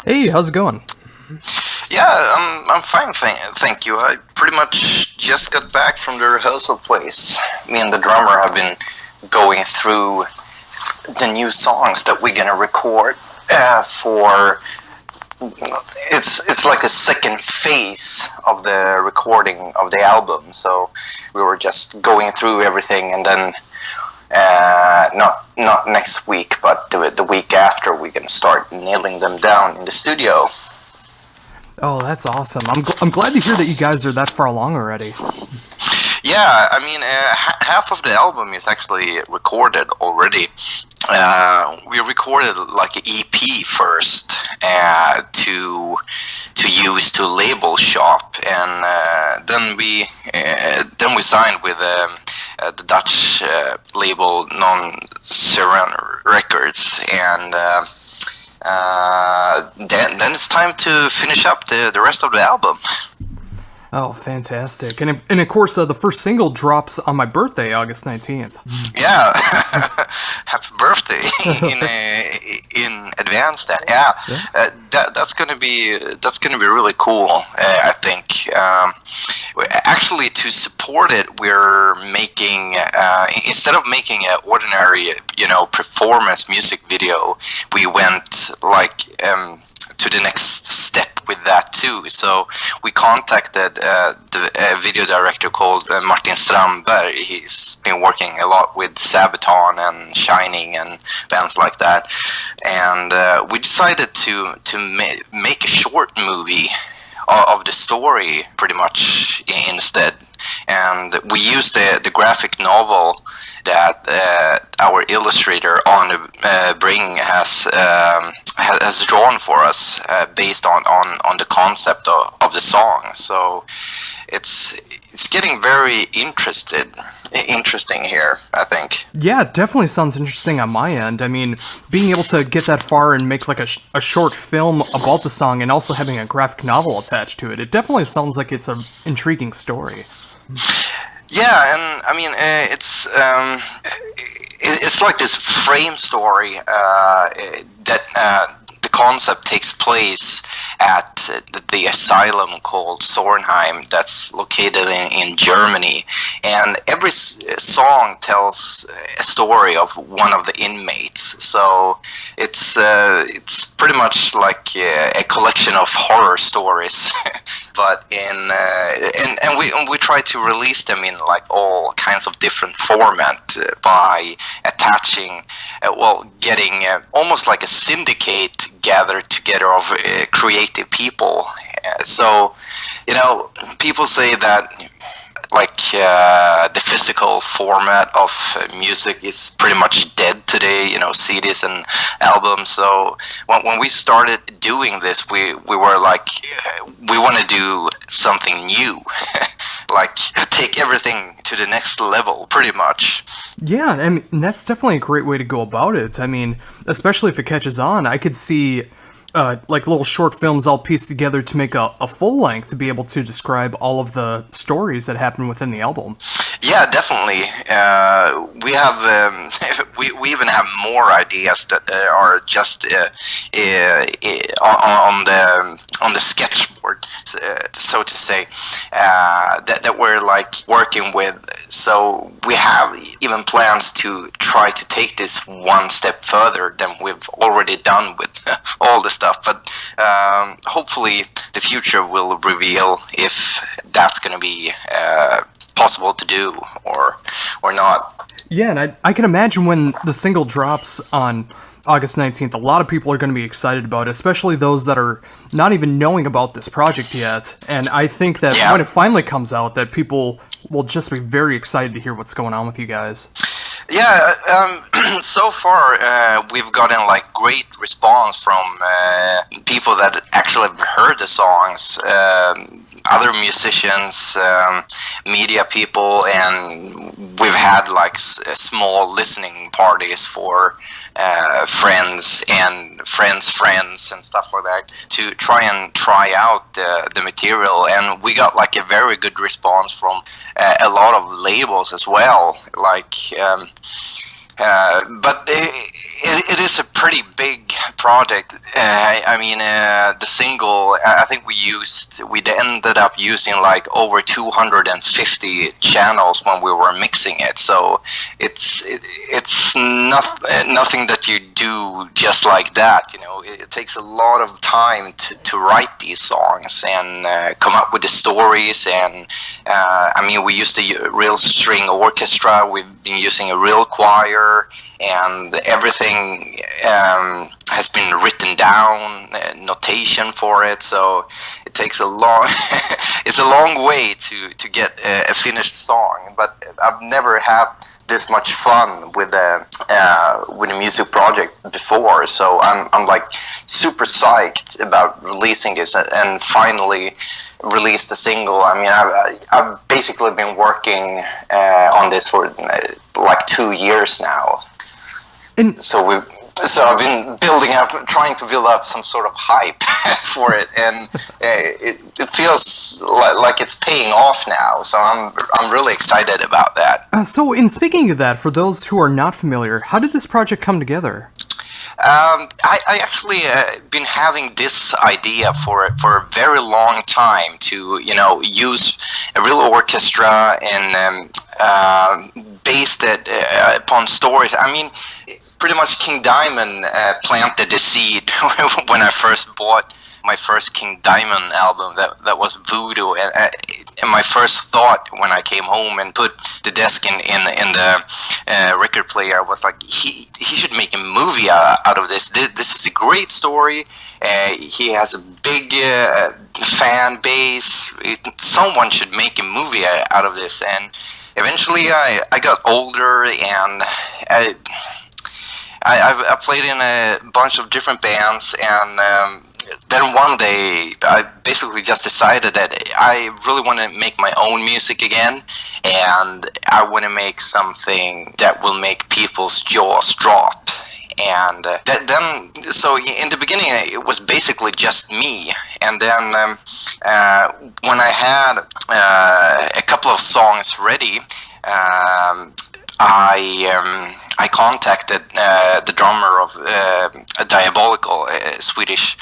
Hey, how's it going? Yeah, I'm fine, thank you. I pretty much just got back from the rehearsal place. Me and the drummer have been going through the new songs that we're gonna record for. It's like the second phase of the recording of the album. So we were just going through everything, and then not next week, but the week after, we're gonna start nailing them down in the studio. Oh, that's awesome. I'm glad to hear that you guys are that far along already. Yeah, I mean, half of the album is actually recorded already. We recorded like an EP first to use to label shop, and then we signed with the Dutch label Non-Seran Records, and then it's time to finish up the rest of the album. Oh, fantastic. And of course, the first single drops on my birthday, August 19th. Yeah, happy birthday in advance. Then, yeah, that's gonna be really cool. I think. Actually, to support it, we're making instead of making an ordinary, performance music video, we went like to the next step with that too. So we contacted the video director called Martin Strandberg. He's been working a lot with Sabaton and Shining and bands like that. And we decided to make a short movie of the story pretty much instead. And we used the graphic novel that our illustrator Arne Bring has drawn for us based on the concept of the song. So it's getting very interesting here, I think. Yeah, it definitely sounds interesting on my end. I mean, being able to get that far and make like a short film about the song and also having a graphic novel attached to it, it definitely sounds like it's an intriguing story. Yeah, and I mean, it's like this frame story that the concept takes place at the asylum called Zornheym that's located in Germany, and every song tells a story of one of the inmates. So it's pretty much like a collection of horror stories, but and we try to release them in like all kinds of different format by attaching, getting almost like a syndicate gathered together of creative people. So, people say that like the physical format of music is pretty much dead today, CDs and albums. So when we started doing this, we were like, we want to do something new, like take everything to the next level, pretty much. Yeah, I mean, that's definitely a great way to go about it. I mean, especially if it catches on, I could see like little short films all pieced together to make a full length to be able to describe all of the stories that happen within the album. Yeah, definitely. We have we even have more ideas that are just on the sketchboard, so to say, that we're like working with. So we have even plans to try to take this one step further than we've already done with all the stuff. But hopefully the future will reveal if that's going to be possible to do or not. Yeah, and I can imagine when the single drops on August 19th, a lot of people are going to be excited about it, especially those that are not even knowing about this project yet. And I think that when it finally comes out, that people will just be very excited to hear what's going on with you guys. Yeah, so far we've gotten like great response from people that actually have heard the songs, other musicians, media people, and we've had like small listening parties for friends and friends and stuff like that to try out the material, and we got like a very good response from a lot of labels as well, like but it is a pretty big project. I mean, the single, I think we ended up using like over 250 channels when we were mixing it. So it's nothing that you do just like that. You know, it takes a lot of time to write these songs and come up with the stories. And I mean, we used a real string orchestra. We've been using a real choir, and everything has been written down, notation for it. So it takes a long it's a long way to get a finished song. But I've never had this much fun with a music project before, so I'm like super psyched about releasing this and finally released a single. I mean, I've basically been working on this for like 2 years now. And so I've been trying to build up some sort of hype for it, and it feels like it's paying off now. So I'm really excited about that. So, in speaking of that, for those who are not familiar, how did this project come together? I actually been having this idea for a very long time to, you know, use a real orchestra and based it upon stories. I mean, pretty much King Diamond planted the seed when I first bought my first King Diamond album. That was Voodoo, and my first thought when I came home and put the disc in the record player was like, he should make a movie out of this. This is a great story. He has a big fan base. Someone should make a movie out of this. And eventually I got older, and I played in a bunch of different bands, and then one day I basically just decided that I really want to make my own music again, and I want to make something that will make people's jaws drop. And so in the beginning it was basically just me, and then when I had a couple of songs ready, I contacted the drummer of a Diabolical, a Swedish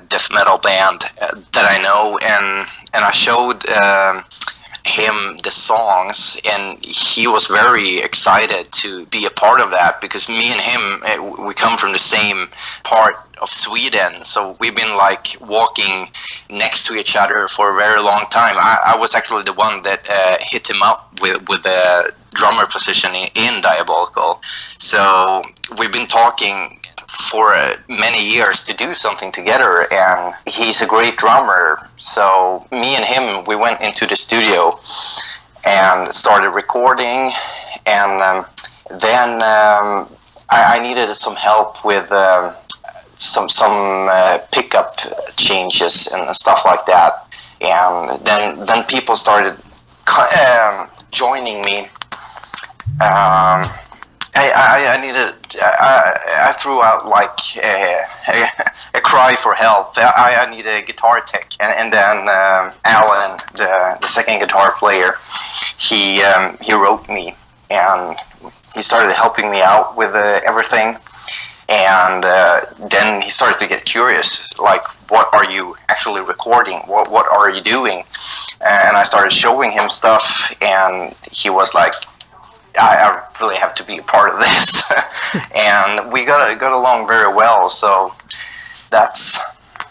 death metal band that I know, and I showed him the songs, and he was very excited to be a part of that, because me and him, we come from the same part of Sweden, so we've been like walking next to each other for a very long time. I was actually the one that hit him up with the drummer position in Diabolical, so we've been talking for many years to do something together, and he's a great drummer. So me and him, we went into the studio and started recording, and then I needed some help with some pickup changes and stuff like that, and then people started joining me. I threw out like a cry for help. I need a guitar tech, and then Alan, the second guitar player, he wrote me, and he started helping me out with everything. And then he started to get curious, like, what are you actually recording? What are you doing? And I started showing him stuff, and he was like, I really have to be a part of this. And we got along very well, so that's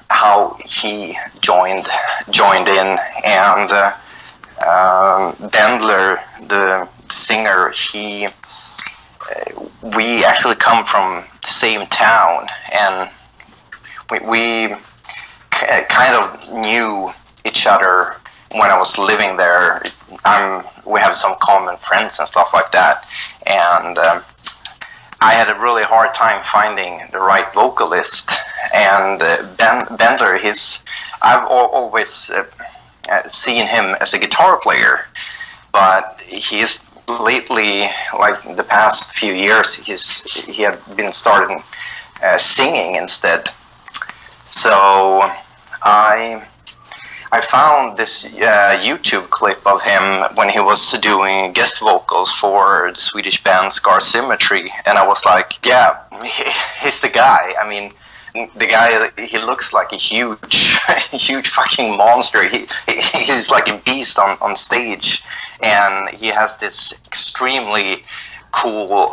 how he joined in. And Bendler, the singer, we actually come from the same town, and we kind of knew each other when I was living there. We have some common friends and stuff like that, and I had a really hard time finding the right vocalist. And Bendler, I've always seen him as a guitar player, but he's lately, like the past few years, he had been starting singing instead. So I I found this YouTube clip of him when he was doing guest vocals for the Swedish band Scar Symmetry, and I was like, yeah, he's the guy. I mean, the guy, he looks like a huge, huge fucking monster. He's like a beast on stage, and he has this extremely cool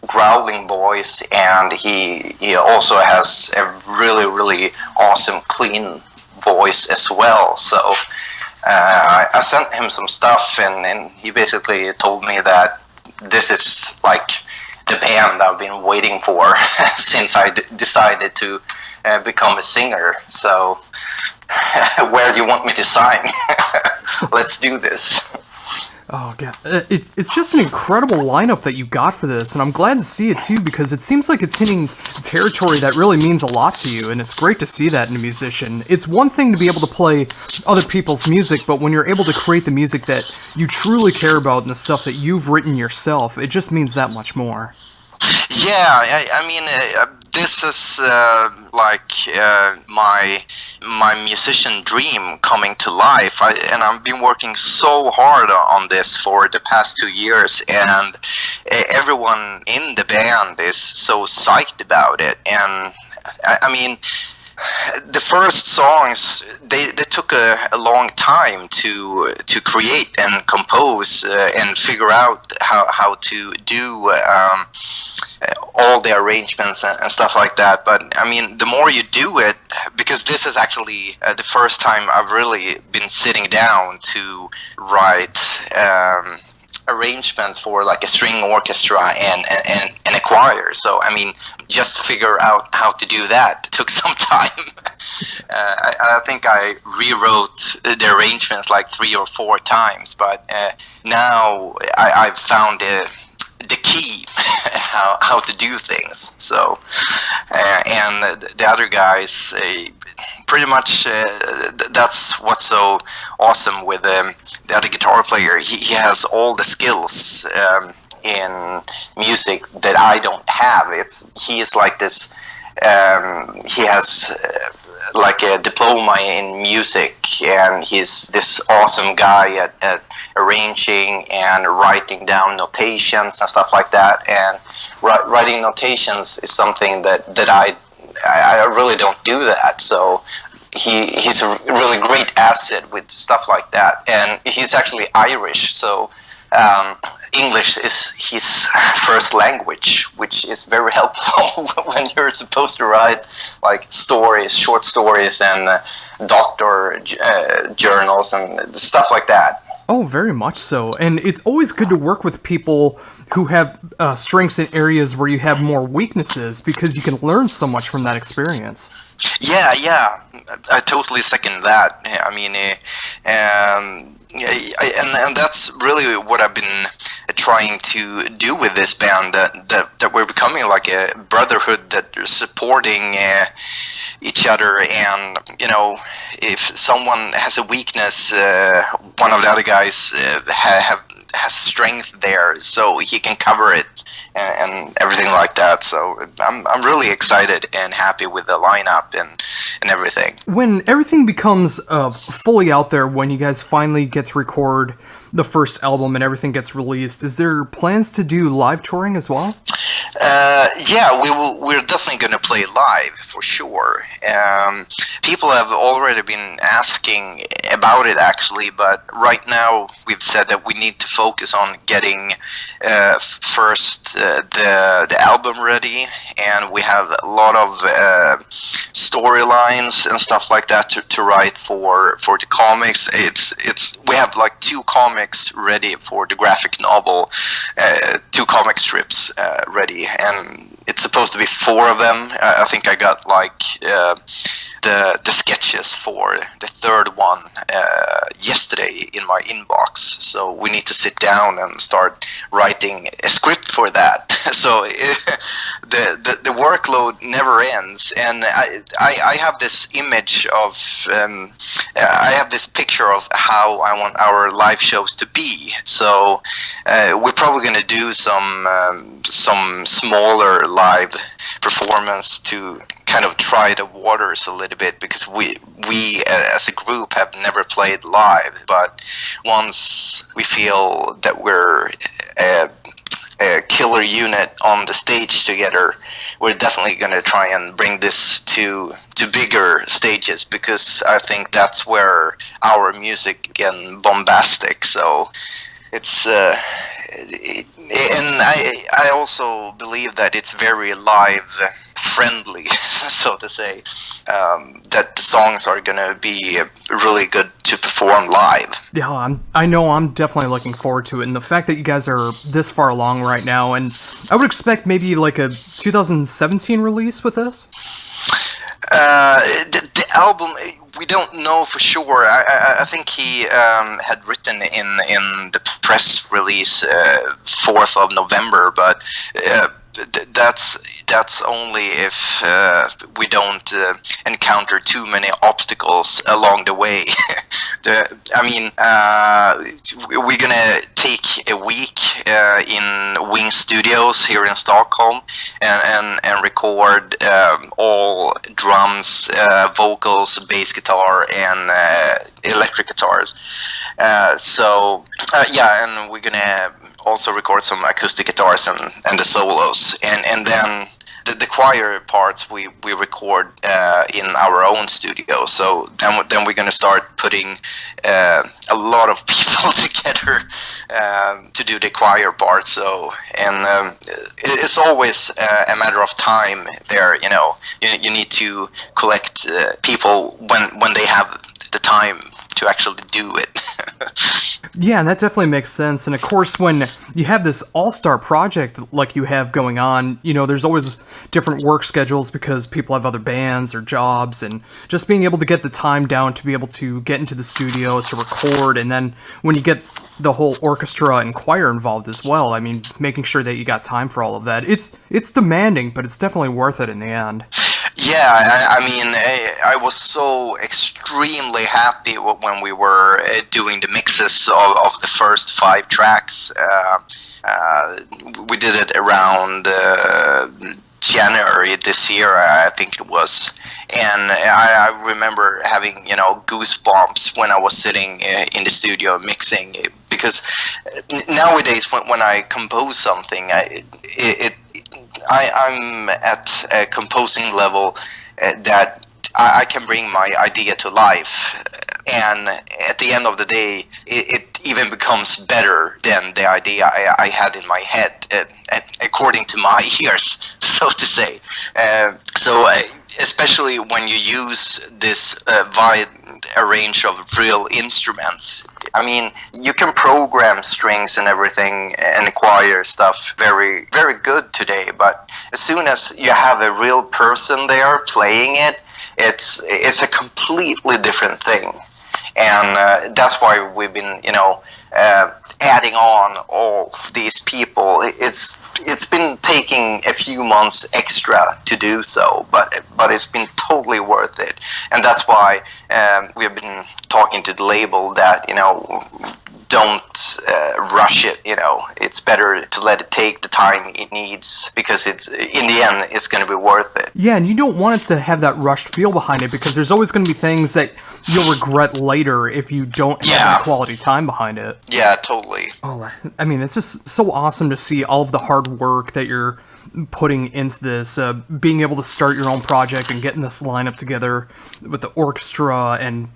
growling voice, and he also has a really, really awesome clean voice as well. So I sent him some stuff, and he basically told me that this is like the band I've been waiting for since I decided to become a singer. So where do you want me to sign? Let's do this. Oh, God. It's just an incredible lineup that you got for this, and I'm glad to see it, too, because it seems like it's hitting territory that really means a lot to you, and it's great to see that in a musician. It's one thing to be able to play other people's music, but when you're able to create the music that you truly care about and the stuff that you've written yourself, it just means that much more. Yeah, I mean, this is like my musician dream coming to life. And I've been working so hard on this for the past 2 years, and everyone in the band is so psyched about it. And I mean, the first songs, they took a long time to create and compose and figure out how to do all the arrangements and stuff like that. But I mean, the more you do it, because this is actually the first time I've really been sitting down to write arrangement for like a string orchestra and a choir. So I mean, just figure out how to do that took some time. I think I rewrote the arrangements like 3 or 4 times, but now I've found the key how to do things. So and the other guys pretty much that's what's so awesome with the other guitar player. He has all the skills in music that I don't have. He is like this. He has like a diploma in music, and he's this awesome guy at arranging and writing down notations and stuff like that. And writing notations is something that I really don't do that. So he's a really great asset with stuff like that, and he's actually Irish, so English is his first language, which is very helpful when you're supposed to write like short stories, and doctor journals and stuff like that. Oh, very much so. And it's always good to work with people who have strengths in areas where you have more weaknesses, because you can learn so much from that experience. Yeah, I totally second that. I mean, and that's really what I've been trying to do with this band, that we're becoming like a brotherhood that are supporting each other. And if someone has a weakness, one of the other guys has strength there, so he can cover it and everything like that. So I'm really excited and happy with the lineup and everything. When everything becomes fully out there, when you guys finally get to record the first album and everything gets released, is there plans to do live touring as well? Yeah, we're definitely going to play live for sure. People have already been asking about it, actually, but right now we've said that we need to focus on getting first the album ready, and we have a lot of storylines and stuff like that to write for the comics. We have like 2 comics ready for the graphic novel, 2 comic strips ready, and it's supposed to be 4 of them. I think I got like the sketches for the 3rd one yesterday in my inbox, so we need to sit down and start writing a script for that. So the workload never ends, and I have this image of I have this picture of how I want our live shows to be. So we're probably going to do some smaller live performance to kind of try the waters a little bit, because we as a group have never played live, but once we feel that we're a killer unit on the stage together, we're definitely going to try and bring this to bigger stages, because I think that's where our music gets bombastic. So it's and I also believe that it's very live friendly, so to say, that the songs are gonna be really good to perform live. Yeah, I know I'm definitely looking forward to it, and the fact that you guys are this far along right now, and I would expect maybe like a 2017 release with this? The album, we don't know for sure. I think he had written in the press release 4th of November, but that's only if we don't encounter too many obstacles along the way. We're gonna take a week in Wing Studios here in Stockholm and record all drums, vocals, bass guitar, and electric guitars. And we're gonna also record some acoustic guitars and the solos, and then the choir parts we record in our own studio. So then we're going to start putting a lot of people together to do the choir part. So it's always a matter of time there. You need to collect people when they have the time to actually do it. Yeah, and that definitely makes sense. And of course, when you have this all-star project like you have going on, there's always different work schedules because people have other bands or jobs, and just being able to get the time down to be able to get into the studio to record, and then when you get the whole orchestra and choir involved as well, I mean, making sure that you got time for all of that. It's demanding, but it's definitely worth it in the end. Yeah, I was so extremely happy when we were doing the mixes of the first 5 tracks. We did it around January this year, I think it was, and I remember having goosebumps when I was sitting in the studio mixing, because nowadays when I compose something, I'm at a composing level that I can bring my idea to life, and at the end of the day, it even becomes better than the idea I had in my head, according to my ears, so to say. Especially when you use this wide range of real instruments. I mean, you can program strings and everything and choir stuff very, very good today, but as soon as you have a real person there playing it, it's a completely different thing. And that's why we've been, adding on all these people. It's been taking a few months extra to do so, but it's been totally worth it. And that's why we've been talking to the label that don't rush it. It's better to let it take the time it needs, because it's in the end it's going to be worth it. Yeah, and you don't want it to have that rushed feel behind it, because there's always going to be things that you'll regret later if you don't have that quality time behind it. Yeah, totally. Oh, I mean, it's just so awesome to see all of the hard work that you're putting into this, being able to start your own project and getting this lineup together with the orchestra and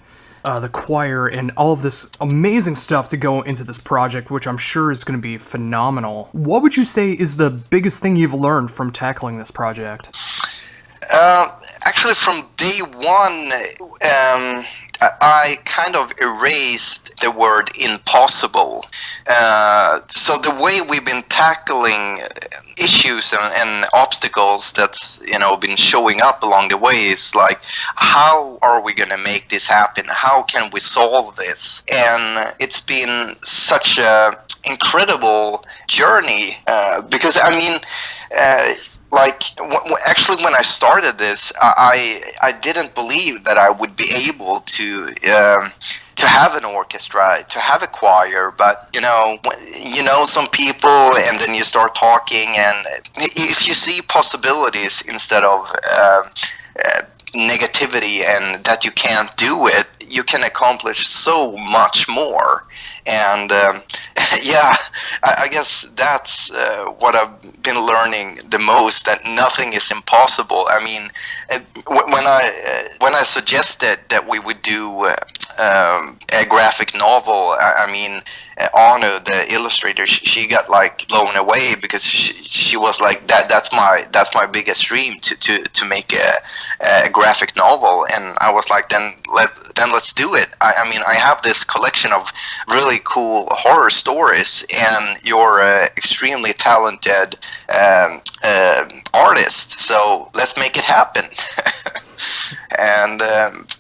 the choir and all of this amazing stuff to go into this project, which I'm sure is going to be phenomenal. What would you say is the biggest thing you've learned from tackling this project? Actually, from day one, I kind of erased the word impossible. So the way we've been tackling issues and obstacles that's been showing up along the way is like, how are we going to make this happen? How can we solve this? And it's been such a incredible journey, because actually when I started this, I didn't believe that I would be able to have an orchestra, to have a choir, but some people, and then you start talking, and if you see possibilities instead of negativity and that you can't do it, you can accomplish so much more. And yeah, I guess that's what I've been learning the most, that nothing is impossible. I mean, when I suggested that we would do a graphic novel, I mean, Anu, the illustrator, she got like blown away, because she was like, that's my biggest dream, to make a graphic novel. And I was like, then let's do it. I mean, I have this collection of really cool horror stories, and you're an extremely talented artist, so let's make it happen. And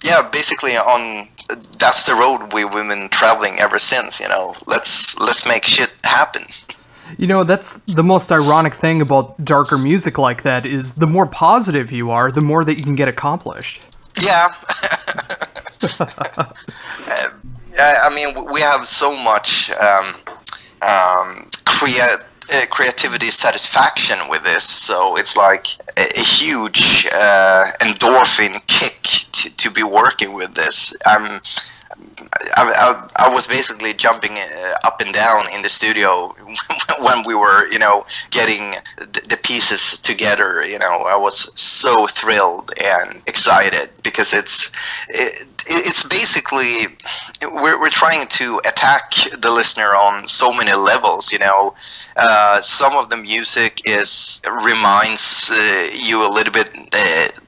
yeah, basically that's the road we've been traveling ever since. Let's make shit happen. That's the most ironic thing about darker music like that, is the more positive you are, the more that you can get accomplished. Yeah. I mean, we have so much creativity satisfaction with this, so it's like a huge endorphin kick to be working with this. I was basically jumping up and down in the studio when we were, getting the pieces together. I was so thrilled and excited, because it's basically, we're trying to attack the listener on so many levels. Some of the music reminds you a little bit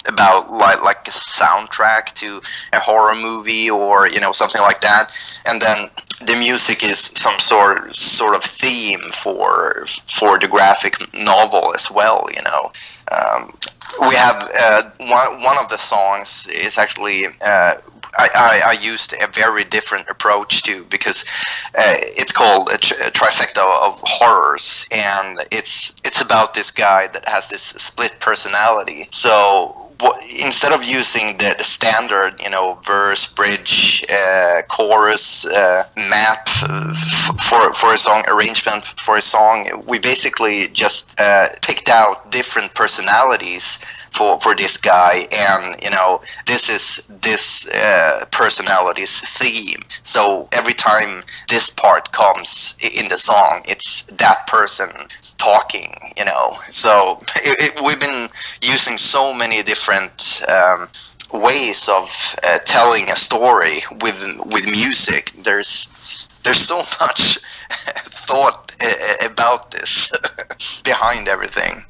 about like a soundtrack to a horror movie, or something like that, and then the music is some sort of theme for the graphic novel as well. We have one of the songs is actually I used a very different approach to, because it's called a trifecta of horrors, and it's about this guy that has this split personality. So instead of using the standard, verse, bridge, chorus, map for a song, arrangement for a song, we basically just picked out different personalities for this guy, and this is this personality's theme. So every time this part comes in the song, it's that person talking. So we've been using so many different ways of telling a story with music. There's so much thought about this behind everything.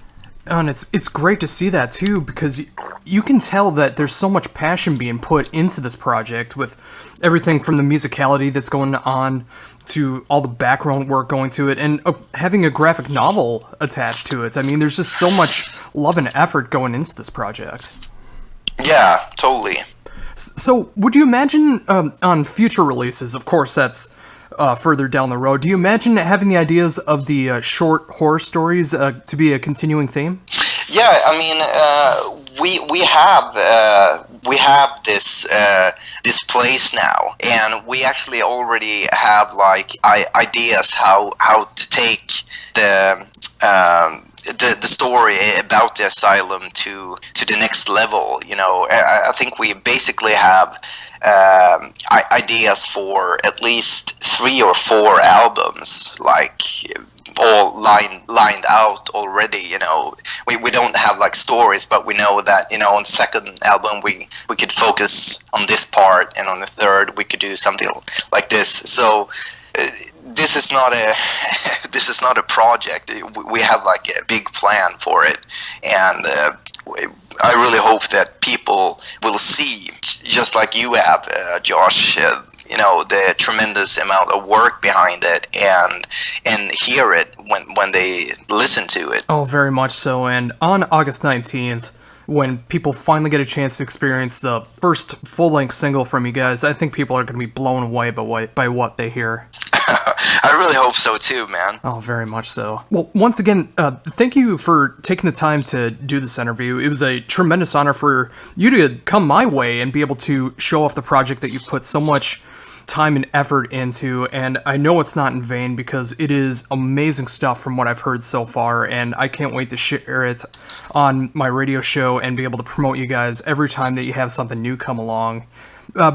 And it's great to see that too, because you can tell that there's so much passion being put into this project, with everything from the musicality that's going on to all the background work going to it, and having a graphic novel attached to it. I mean, there's just so much love and effort going into this project. Yeah, totally. So, would you imagine on future releases, of course that's further down the road, do you imagine having the ideas of the short horror stories to be a continuing theme? Yeah, I mean, we have this place now, and we actually already have like ideas how to take the story about the asylum to the next level. I think we basically have ideas for at least 3 or 4 albums, like all lined out already. We don't have like stories, but we know that on the second album we could focus on this part, and on the third we could do something like this. So this is not a project. We have like a big plan for it, and I really hope that people will see, just like you have, Josh, the tremendous amount of work behind it, and hear it when they listen to it. Oh, very much so. And on August 19th, when people finally get a chance to experience the first full-length single from you guys, I think people are going to be blown away by what they hear. I really hope so too, man. Oh, very much so. Well, once again, thank you for taking the time to do this interview. It was a tremendous honor for you to come my way and be able to show off the project that you've put so much time and effort into, and I know it's not in vain because it is amazing stuff from what I've heard so far, and I can't wait to share it on my radio show and be able to promote you guys every time that you have something new come along.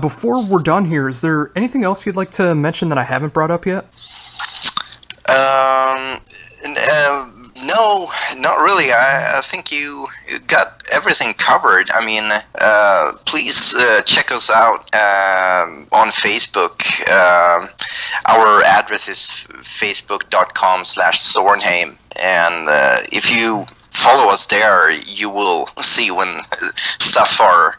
Before we're done here, is there anything else you'd like to mention that I haven't brought up yet? No, not really. I think you got everything covered. I mean, please check us out on Facebook. Our address is facebook.com/Zornheym, and if you follow us there, you will see when stuff are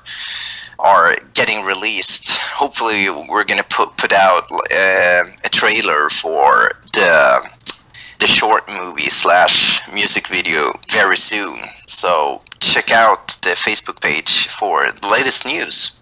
getting released. Hopefully, we're gonna put out a trailer for the short movie / music video very soon. So check out the Facebook page for the latest news.